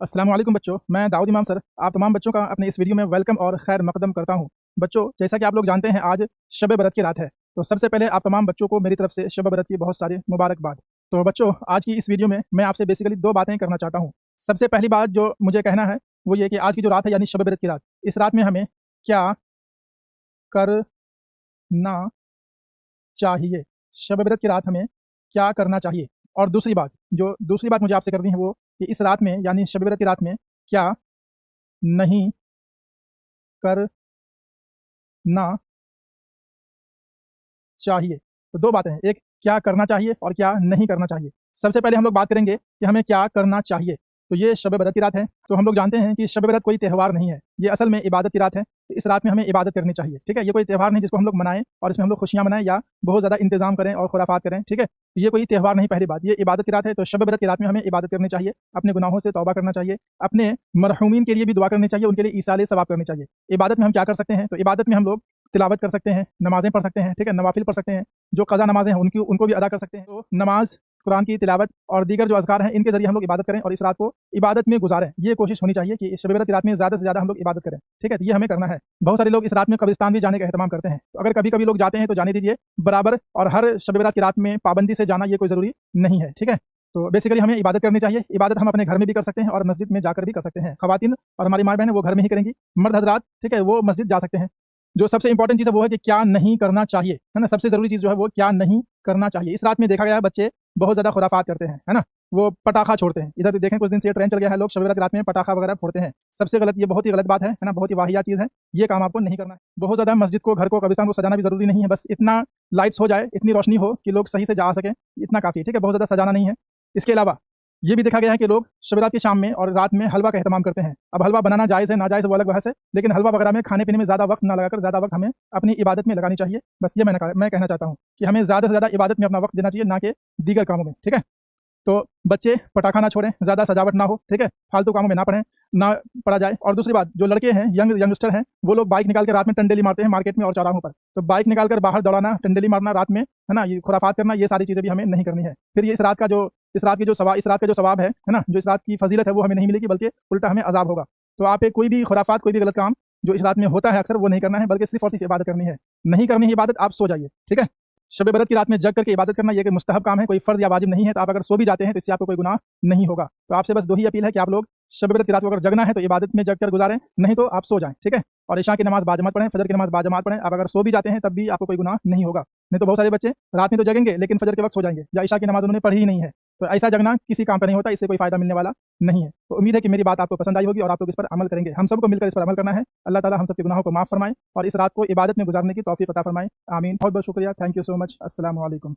अस्सलाम वालेकुम बच्चों, मैं दाऊद इमाम सर आप तमाम बच्चों का अपने इस वीडियो में वेलकम और खैर मकदम करता हूं। बच्चों, जैसा कि आप लोग जानते हैं आज शब बरत की रात है, तो सबसे पहले आप तमाम बच्चों को मेरी तरफ से शब बरत की बहुत सारी मुबारकबाद। तो बच्चों, आज की इस वीडियो में मैं आपसे बेसिकली दो बातें करना चाहता हूँ। सबसे पहली बात जो मुझे कहना है वो ये कि आज की जो रात है यानी शब बरत की रात, इस रात में हमें क्या करना चाहिए। शब बरत की रात हमें क्या करना चाहिए। और दूसरी बात मुझे आपसे करनी है वो कि इस रात में यानी शब बरत की रात में क्या नहीं करना चाहिए। तो दो बातें हैं, एक क्या करना चाहिए और क्या नहीं करना चाहिए। सबसे पहले हम लोग बात करेंगे कि हमें क्या करना चाहिए। तो ये शब बरत की रात है, तो हम लोग जानते हैं कि शब बरत कोई त्यौहार नहीं है, ये असल में इबादत की रात है। तो इस रात में हमें इबादत करनी चाहिए, ठीक है। ये कोई त्यौहार नहीं जिसको हम लोग मनाएं और इसमें हम लोग खुशियां मनाएं या बहुत ज़्यादा इंतजाम करें और खुराफात करें, ठीक है। तो ये कोई त्यौहार नहीं, पहली बात। ये इबादत की रात है, तो शब बरत की रात में हमें इबादत करनी चाहिए, अपने गुनाहों से तौबा करना चाहिए, अपने मरहूमीन के लिए भी दुआ करनी चाहिए, उनके लिए ईसाले सवाब करनी चाहिए। इबादत में हम क्या कर सकते हैं, तो इबादत में हम लोग तिलावत कर सकते हैं, नमाजें पढ़ सकते हैं, ठीक है, नवाफिल पढ़ सकते हैं, जो कज़ा नमाजें हैं उनको भी अदा कर सकते हैं। तो नमाज, कुरान की तिलावत और दीगर जो अज़कार हैं इनके ज़रिए हम लोग इबादत करें और इस रात को इबादत में गुजारें। ये कोशिश होनी चाहिए कि शब बरत की रात में ज़्यादा से ज़्यादा हम लोग इबादत करें, ठीक है। तो ये हमें करना है। बहुत सारे लोग इस रात में कब्रिस्तान भी जाने का एहतमाम करते हैं, तो अगर कभी कभी लोग जाते हैं तो जाने दीजिए बराबर, और हर शब बरत की रात में पाबंदी से जाना ये कोई ज़रूरी नहीं है, ठीक है। तो बेसिकली हमें इबादत करनी चाहिए। इबादत हम अपने घर में भी कर सकते हैं और मस्जिद में जाकर भी कर सकते हैं। ख़वातीन और हमारी माँ बहन वो घर में ही करेंगी, मर्द हजरात, ठीक है, वो मस्जिद जा सकते हैं। जो सबसे इंपॉर्टेंट चीज़ है वो है कि क्या नहीं करना चाहिए, है ना। सबसे ज़रूरी चीज़ जो है वो क्या नहीं करना चाहिए। इस रात में देखा गया है बच्चे बहुत ज़्यादा खुराफात करते हैं, है ना। वो पटाखा छोड़ते हैं। इधर देखें, कुछ दिन से ये ट्रेंड चल गया है, लोग शब बरत की रात में पटाखा वगैरह फोड़ते हैं। सबसे गलत, ये बहुत ही गलत बात है ना, बहुत ही वाहियात चीज़ है। ये काम आपको नहीं करना है। बहुत ज़्यादा मस्जिद को, घर को, कब्रिस्तान को सजाना भी ज़रूरी नहीं है, बस इतना लाइट्स हो जाए, इतनी रोशनी हो कि लोग सही से जा सकें, इतना काफ़ी, ठीक है। बहुत ज़्यादा सजाना नहीं है। इसके अलावा ये भी देखा गया है कि लोग शब रात की शाम में और रात में हलवा का एहतमाम करते हैं। अब हलवा बनाना जायज़ है नाजायज़ वो अलग बहस है, लेकिन हलवा वगैरह में खाने पीने में ज़्यादा वक्त ना लगाकर ज़्यादा वक्त हमें अपनी इबादत में लगानी चाहिए। बस ये मैं कहना चाहता हूँ कि हमें ज़्यादा से ज़्यादा इबादत में अपना वक्त देना चाहिए, ना कि दीगर कामों में, ठीक है। तो बच्चे पटाखा ना छोड़ें, ज़्यादा सजावट ना हो, ठीक है, फालतू कामों में ना पड़ा जाए। और दूसरी बात, जो लड़के हैं, यंगस्टर हैं, वो लोग बाइक निकाल के रात में टंडेली मारते हैं मार्केट में और चौराहों पर। तो बाइक निकाल कर बाहर दौड़ाना, टंडेली मारना रात में, है ना, ये खुराफात करना, ये सारी चीज़ें भी हमें नहीं करनी है। फिर ये इस रात का जो सवाब है ना, जो इस रात की फजीलत है वो हमें नहीं मिलेगी, बल्कि उल्टा हमें अजाब होगा। तो आप कोई भी खुराफात, कोई भी गलत काम जो इस रात में होता है अक्सर, वो नहीं करना है, बल्कि सिर्फ और सिर्फ इबादत करनी है। नहीं करनी है इबादत, आप सो जाइए, ठीक है। शब बरत की रात में जग करके इबादत करना ये कि मुस्तहब काम है, कोई फ़र्ज़ या वाजिब नहीं है। तो आप अगर सो भी जाते हैं तो इससे आपको कोई गुनाह नहीं होगा। तो आपसे बस दो ही अपील है कि आप लोग शब बरत की रात को अगर जगना है तो इबादत में जग कर गुजारें, नहीं तो आप सो जाएं, ठीक है। और इशा की नमाज़ बाजमात पढ़ें, फजर की नमाज़ बाजमात पढ़ें। आप अगर सो भी जाते हैं तब भी आपको कोई गुनाह नहीं होगा। नहीं तो बहुत सारे बच्चे रात में तो जगेंगे लेकिन फजर के वक्त सो जाएंगे, या इशा की नमाज़ उन्होंने पढ़ी ही नहीं है। तो ऐसा जगना किसी काम का नहीं होता, इससे कोई फ़ायदा मिलने वाला नहीं है। तो उम्मीद है कि मेरी बात आपको पसंद आई होगी और आप लोग इस पर अमल करेंगे। हम सबको मिलकर इस पर अमल करना है। अल्लाह ताला हम सबके गुनाहों को माफ़ फरमाए और इस रात को इबादत में गुजारने की तौफीक अता फरमाए। आमीन। बहुत बहुत शुक्रिया। Thank you so much. अस्सलाम वालेकुम।